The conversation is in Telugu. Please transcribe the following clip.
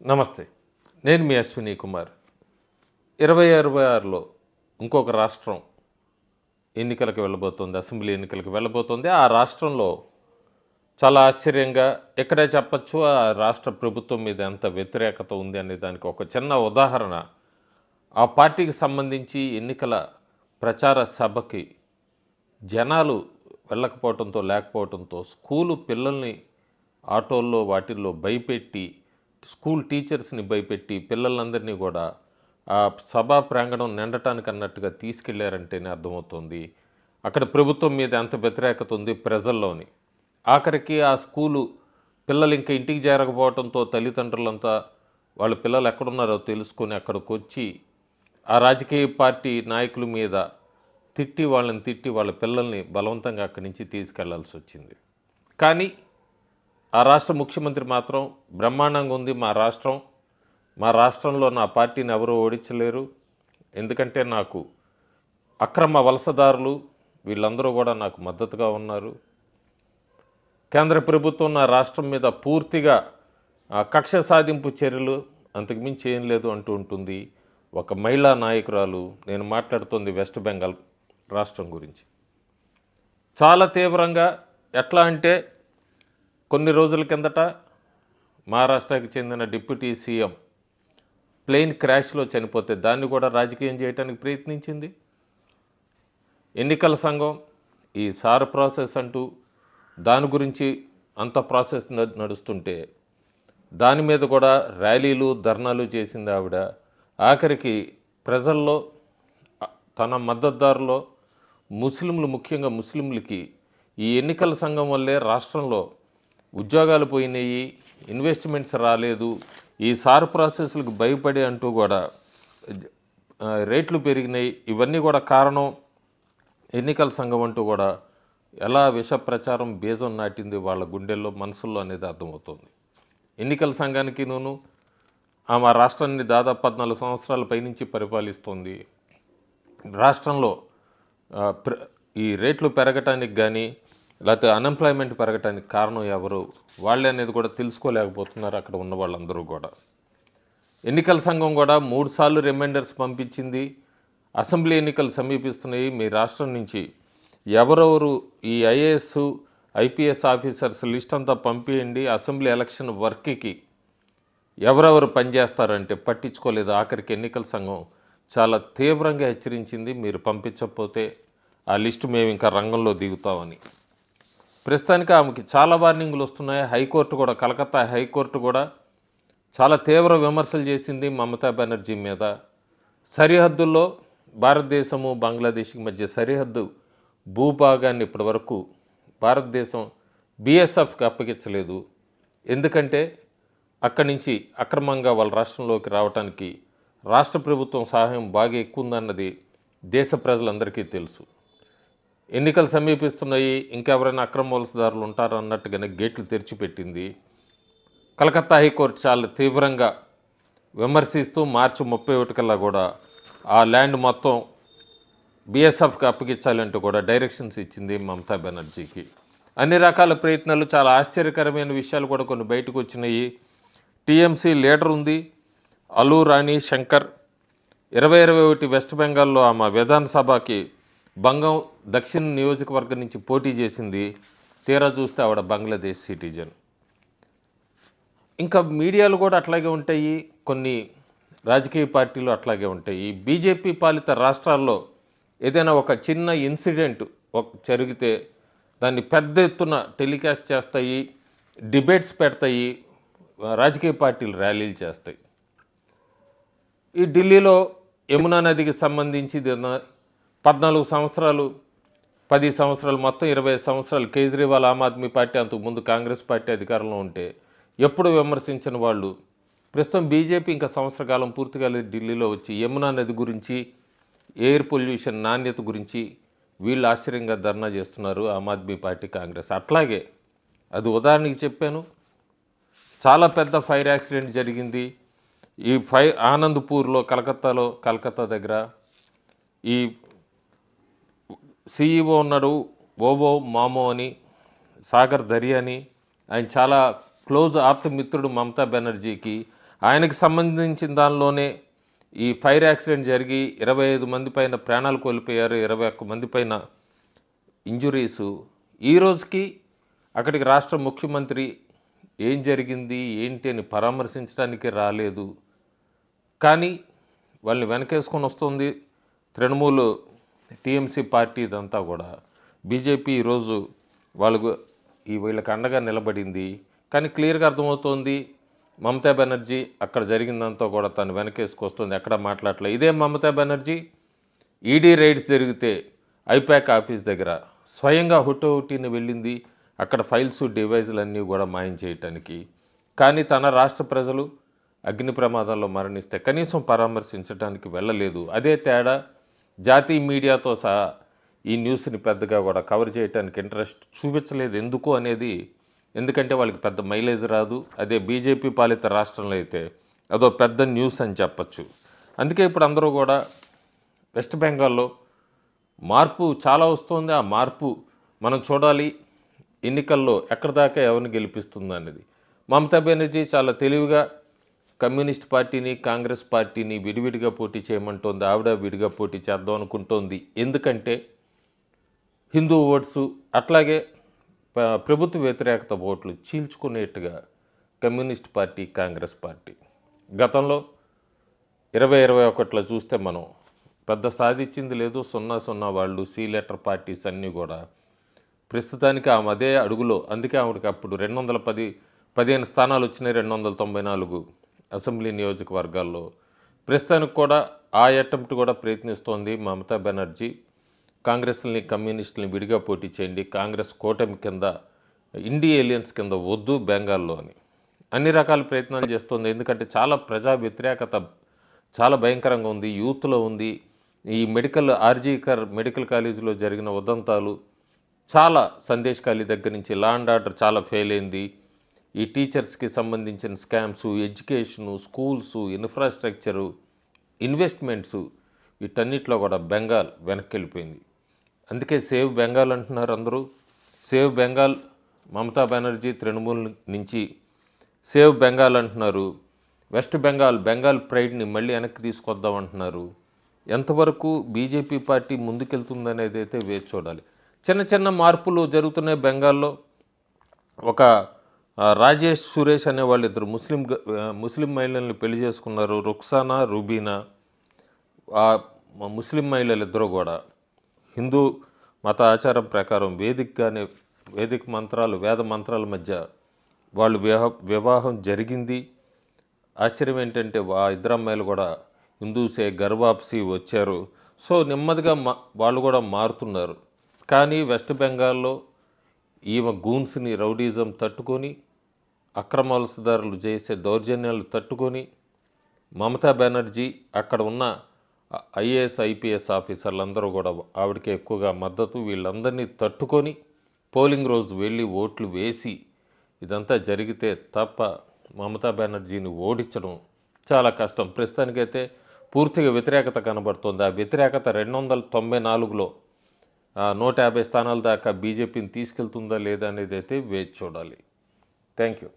నమస్తే. నేను మీ అశ్విని కుమార్. 2026లో ఇంకొక రాష్ట్రం ఎన్నికలకు వెళ్ళబోతోంది. అసెంబ్లీ ఎన్నికలకు వెళ్ళబోతోంది. ఆ రాష్ట్రంలో చాలా ఆశ్చర్యంగా ఇక్కడే చెప్పొచ్చు ఆ రాష్ట్ర ప్రభుత్వం మీద ఎంత వ్యతిరేకత ఉంది అనే దానికి ఒక చిన్న ఉదాహరణ. ఆ పార్టీకి సంబంధించి ఎన్నికల ప్రచార సభకి జనాలు వెళ్ళకపోవటంతో, లేకపోవటంతో స్కూలు పిల్లల్ని ఆటోల్లో వాటిల్లో భయపెట్టి, స్కూల్ టీచర్స్ని భయపెట్టి పిల్లలందరినీ కూడా ఆ సభా ప్రాంగణం నిండటానికి అన్నట్టుగా తీసుకెళ్లారంటేనే అర్థమవుతుంది అక్కడ ప్రభుత్వం మీద ఎంత వ్యతిరేకత ఉంది ప్రజల్లోని. ఆఖరికి ఆ స్కూలు పిల్లలు ఇంకా ఇంటికి చేరకపోవడంతో తల్లిదండ్రులంతా వాళ్ళ పిల్లలు ఎక్కడున్నారో తెలుసుకొని అక్కడికి వచ్చి ఆ రాజకీయ పార్టీ నాయకుల మీద వాళ్ళని తిట్టి వాళ్ళ పిల్లల్ని బలవంతంగా అక్కడి నుంచి తీసుకెళ్లాల్సి వచ్చింది. కానీ ఆ రాష్ట్ర ముఖ్యమంత్రి మాత్రం బ్రహ్మాండంగా ఉంది మా రాష్ట్రంలో నా పార్టీని ఎవరూ ఓడించలేరు, ఎందుకంటే నాకు అక్రమ వలసదారులు వీళ్ళందరూ కూడా నాకు మద్దతుగా ఉన్నారు. కేంద్ర ప్రభుత్వం నా రాష్ట్రం మీద పూర్తిగా కక్ష సాధింపు చర్యలు అంతకుమించి ఏం లేదు అంటూ ఉంటుంది ఒక మహిళా నాయకురాలు. నేను మాట్లాడుతుంది వెస్ట్ బెంగాల్ రాష్ట్రం గురించి. చాలా తీవ్రంగా ఎట్లా అంటే కొన్ని రోజుల కిందట మహారాష్ట్రకి చెందిన డిప్యూటీ సీఎం ప్లేన్ క్రాష్లో చనిపోతే దాన్ని కూడా రాజకీయం చేయడానికి ప్రయత్నించింది. ఎన్నికల సంఘం ఈ సార్ ప్రాసెస్ అంటూ దాని గురించి అంత ప్రాసెస్ నడుస్తుంటే దాని మీద కూడా ర్యాలీలు ధర్నాలు చేసింది ఆవిడ. ఆఖరికి ప్రజల్లో తన మద్దతుదారులో ముస్లింలు, ముఖ్యంగా ముస్లింలకి ఈ ఎన్నికల సంఘం వల్లే రాష్ట్రంలో ఉద్యోగాలు పోయినాయి, ఇన్వెస్ట్మెంట్స్ రాలేదు, ఈ సార్ ప్రాసెస్లకు భయపడి అంటూ కూడా రేట్లు పెరిగినాయి, ఇవన్నీ కూడా కారణం ఎన్నికల సంఘం అంటూ కూడా ఎలా విష ప్రచారం బీజం నాటింది వాళ్ళ గుండెల్లో మనసుల్లో అనేది అర్థమవుతుంది. ఎన్నికల సంఘానికి ఆమె రాష్ట్రాన్ని దాదాపు 14 సంవత్సరాల పైనుంచి పరిపాలిస్తుంది. రాష్ట్రంలో ఈ రేట్లు పెరగటానికి కానీ లేకపోతే అన్ఎంప్లాయ్మెంట్ పెరగటానికి కారణం ఎవరు వాళ్ళే అనేది కూడా తెలుసుకోలేకపోతున్నారు అక్కడ ఉన్న వాళ్ళందరూ కూడా. ఎన్నికల సంఘం కూడా 3 సార్లు రిమైండర్స్ పంపించింది. అసెంబ్లీ ఎన్నికలు సమీపిస్తున్నాయి, మీ రాష్ట్రం నుంచి ఎవరెవరు ఈ ఐఏఎస్ ఐపీఎస్ ఆఫీసర్స్ లిస్ట్ అంతా పంపించండి, అసెంబ్లీ ఎలక్షన్ వర్క్కి ఎవరెవరు పనిచేస్తారంటే పట్టించుకోలేదు. ఆఖరికి ఎన్నికల సంఘం చాలా తీవ్రంగా హెచ్చరించింది, మీరు పంపించకపోతే ఆ లిస్టు మేము ఇంకా రంగంలో దిగుతామని. ప్రస్తుతానికి ఆమెకి చాలా వార్నింగ్లు వస్తున్నాయి. హైకోర్టు కూడా, కలకత్తా హైకోర్టు కూడా చాలా తీవ్ర విమర్శలు చేసింది మమతా బెనర్జీ మీద. సరిహద్దుల్లో భారతదేశము బంగ్లాదేశ్కి మధ్య సరిహద్దు భూభాగాన్ని ఇప్పటివరకు భారతదేశం బీఎస్ఎఫ్కి అప్పగించలేదు. ఎందుకంటే అక్కడి నుంచి అక్రమంగా వాళ్ళ రాష్ట్రంలోకి రావడానికి రాష్ట్ర ప్రభుత్వం సహాయం బాగా ఎక్కువ ఉందన్నది దేశ ప్రజలందరికీ తెలుసు. ఎన్నికలు సమీపిస్తున్నాయి, ఇంకెవరైనా అక్రమ వలసదారులు ఉంటారు అన్నట్టుగానే గేట్లు తెరిచిపెట్టింది. కలకత్తా హైకోర్టు చాలా తీవ్రంగా విమర్శిస్తూ మార్చి 31 కల్లా కూడా ఆ ల్యాండ్ మొత్తం బీఎస్ఎఫ్కి అప్పగించాలంటూ కూడా డైరెక్షన్స్ ఇచ్చింది మమతా బెనర్జీకి. అన్ని రకాల ప్రయత్నాలు, చాలా ఆశ్చర్యకరమైన విషయాలు కూడా కొన్ని బయటకు వచ్చినాయి. టీఎంసీ లీడర్ ఉంది అల్లు రాణి శంకర్. 2021 వెస్ట్ బెంగాల్లో ఆమె విధానసభకి బంగం దక్షిణ నియోజకవర్గం నుంచి పోటీ చేసింది. తీరా చూస్తే ఆవిడ బంగ్లాదేశ్ సిటిజన్. ఇంకా మీడియాలు కూడా అట్లాగే ఉంటాయి, కొన్ని రాజకీయ పార్టీలు అట్లాగే ఉంటాయి. బీజేపీ పాలిత రాష్ట్రాల్లో ఏదైనా ఒక చిన్న ఇన్సిడెంట్ జరిగితే దాన్ని పెద్ద ఎత్తున టెలికాస్ట్ చేస్తాయి, డిబేట్స్ పెడతాయి, రాజకీయ పార్టీలు ర్యాలీలు చేస్తాయి. ఈ ఢిల్లీలో యమునా నదికి సంబంధించి 14 సంవత్సరాలు 10 సంవత్సరాలు మొత్తం 20 సంవత్సరాలు కేజ్రీవాల్ ఆమ్ ఆద్మీ పార్టీ, అంతకుముందు కాంగ్రెస్ పార్టీ అధికారంలో ఉంటే ఎప్పుడు విమర్శించిన వాళ్ళు ప్రస్తుతం బీజేపీ ఇంకా సంవత్సర కాలం పూర్తిగా ఢిల్లీలో వచ్చి యమునా నది గురించి, ఎయిర్ పొల్యూషన్ నాణ్యత గురించి వీళ్ళు ఆశ్చర్యంగా ధర్నా చేస్తున్నారు ఆమ్ ఆద్మీ పార్టీ, కాంగ్రెస్. అట్లాగే అది ఉదాహరణకి చెప్పాను, చాలా పెద్ద ఫైర్ యాక్సిడెంట్ జరిగింది ఈ ఆనంద్పూర్లో, కలకత్తా దగ్గర. ఈ సిఈఓ ఉన్నాడు ఓబో మామో అని, సాగర్ దర్యాని, ఆయన చాలా క్లోజ్ ఆప్త మిత్రుడు మమతా బెనర్జీకి. ఆయనకి సంబంధించిన దానిలోనే ఈ ఫైర్ యాక్సిడెంట్ జరిగి 25 మంది పైన ప్రాణాలు కోల్పోయారు, 21 మంది పైన ఇంజురీసు. ఈ రోజుకి అక్కడికి రాష్ట్ర ముఖ్యమంత్రి ఏం జరిగింది ఏంటి అని పరామర్శించడానికి రాలేదు. కానీ వాళ్ళని వెనకేసుకొని వస్తుంది తృణమూల్ టీఎంసీ పార్టీ. ఇదంతా కూడా బీజేపీ ఈరోజు వీళ్ళకి అండగా నిలబడింది. కానీ క్లియర్గా అర్థమవుతోంది మమతా బెనర్జీ అక్కడ జరిగిందంతా కూడా తను వెనకేసుకొస్తుంది, ఎక్కడ మాట్లాడలేదు. ఇదే మమతా బెనర్జీ ఈడీ రైడ్స్ జరిగితే ఐపాక్ ఆఫీస్ దగ్గర స్వయంగా హుటోహుటిని వెళ్ళింది, అక్కడ ఫైల్స్ డివైజులు అన్నీ కూడా మాయం చేయటానికి. కానీ తన రాష్ట్ర ప్రజలు అగ్ని ప్రమాదాల్లో మరణిస్తే కనీసం పరామర్శించడానికి వెళ్ళలేదు. అదే తేడా జాతీయ మీడియాతో సహా ఈ న్యూస్ని పెద్దగా కూడా కవర్ చేయడానికి ఇంట్రెస్ట్ చూపించలేదు. ఎందుకు అనేది, ఎందుకంటే వాళ్ళకి పెద్ద మైలేజ్ రాదు. అదే బీజేపీ పాలిత రాష్ట్రంలో అయితే అదో పెద్ద న్యూస్ అని చెప్పచ్చు. అందుకే ఇప్పుడు అందరూ కూడా వెస్ట్ బెంగాల్లో మార్పు చాలా వస్తుంది. ఆ మార్పు మనం చూడాలి ఎన్నికల్లో ఎక్కడి దాకా ఎవరిని గెలిపిస్తుంది అనేది. మమతా బెనర్జీ చాలా తెలివిగా కమ్యూనిస్ట్ పార్టీని కాంగ్రెస్ పార్టీని విడివిడిగా పోటీ చేయమంటోంది. ఆవిడ విడిగా పోటీ చేద్దాం అనుకుంటోంది. ఎందుకంటే హిందూ ఓట్సు అట్లాగే ప్రభుత్వ వ్యతిరేకత ఓట్లు చీల్చుకునేట్టుగా కమ్యూనిస్ట్ పార్టీ కాంగ్రెస్ పార్టీ గతంలో 2021లో చూస్తే మనం పెద్ద సాధించింది లేదు. 0-0 వాళ్ళు సి లెటర్ పార్టీస్ అన్నీ కూడా ప్రస్తుతానికి ఆమె అదే అడుగులో. అందుకే ఆవిడకి అప్పుడు 15 స్థానాలు వచ్చినాయి 294 అసెంబ్లీ నియోజకవర్గాల్లో. ప్రస్తుతానికి కూడా ఆ అటెంప్ట్ కూడా ప్రయత్నిస్తోంది మమతా బెనర్జీ. కాంగ్రెస్ని కమ్యూనిస్టులని విడిగా పోటీ చేయండి, కాంగ్రెస్ కూటమి కింద ఇండియా ఎలియన్స్ కింద వద్దు బెంగాల్లో అని అన్ని రకాల ప్రయత్నాలు చేస్తుంది. ఎందుకంటే చాలా ప్రజా వ్యతిరేకత చాలా భయంకరంగా ఉంది, యూత్లో ఉంది. ఈ ఆర్జీకర్ మెడికల్ కాలేజీలో జరిగిన ఉదంతాలు చాలా, సందేశ్ ఖాళీ దగ్గర నుంచి లా అండ్ ఆర్డర్ చాలా ఫెయిల్ అయింది. ఈ టీచర్స్కి సంబంధించిన స్కామ్స్, ఎడ్యుకేషను, స్కూల్సు, ఇన్ఫ్రాస్ట్రక్చరు, ఇన్వెస్ట్మెంట్సు, వీటన్నిటిలో కూడా బెంగాల్ వెనక్కి వెళ్ళిపోయింది. అందుకే సేవ్ బెంగాల్ అంటున్నారు అందరూ. సేవ్ బెంగాల్ మమతా బెనర్జీ తృణమూల్ నుంచి సేవ్ బెంగాల్ అంటున్నారు. వెస్ట్ బెంగాల్ ప్రైడ్ని మళ్ళీ వెనక్కి తీసుకొద్దాం అంటున్నారు. ఎంతవరకు బీజేపీ పార్టీ ముందుకెళ్తుందనేది అయితే వేచి చూడాలి. చిన్న చిన్న మార్పులు జరుగుతున్నాయి బెంగాల్లో. ఒక రాజేష్ సురేష్ అనే వాళ్ళిద్దరు ముస్లిం మహిళల్ని పెళ్లి చేసుకున్నారు. రుక్సానా, రుబీనా. ఆ ముస్లిం మహిళలు ఇద్దరు కూడా హిందూ మత ఆచారం ప్రకారం వేదిక మంత్రాలు, వేద మంత్రాల మధ్య వాళ్ళు వివాహం జరిగింది. ఆశ్చర్యం ఏంటంటే ఆ ఇద్దరు అమ్మాయిలు కూడా హిందూసే, గర్వాప్సి వచ్చారు. సో నెమ్మదిగా వాళ్ళు కూడా మారుతున్నారు. కానీ వెస్ట్ బెంగాల్లో ఈమె గూన్స్ని, రౌడీజం తట్టుకొని, అక్రమాలసదారులు చేసే దౌర్జన్యాలు తట్టుకొని, మమతా బెనర్జీ అక్కడ ఉన్న ఐఏఎస్, ఐపీఎస్ ఆఫీసర్లందరూ కూడా ఆవిడకి ఎక్కువగా మద్దతు. వీళ్ళందరినీ తట్టుకొని పోలింగ్ రోజు వెళ్ళి ఓట్లు వేసి ఇదంతా జరిగితే తప్ప మమతా బెనర్జీని ఓడించడం చాలా కష్టం. ప్రస్తుతానికైతే పూర్తిగా వ్యతిరేకత కనబడుతుంది. ఆ వ్యతిరేకత 294లో 150 స్థానాల దాకా బీజేపీని తీసుకెళ్తుందా లేదా అనేది అయితే వేచి చూడాలి. Thank you.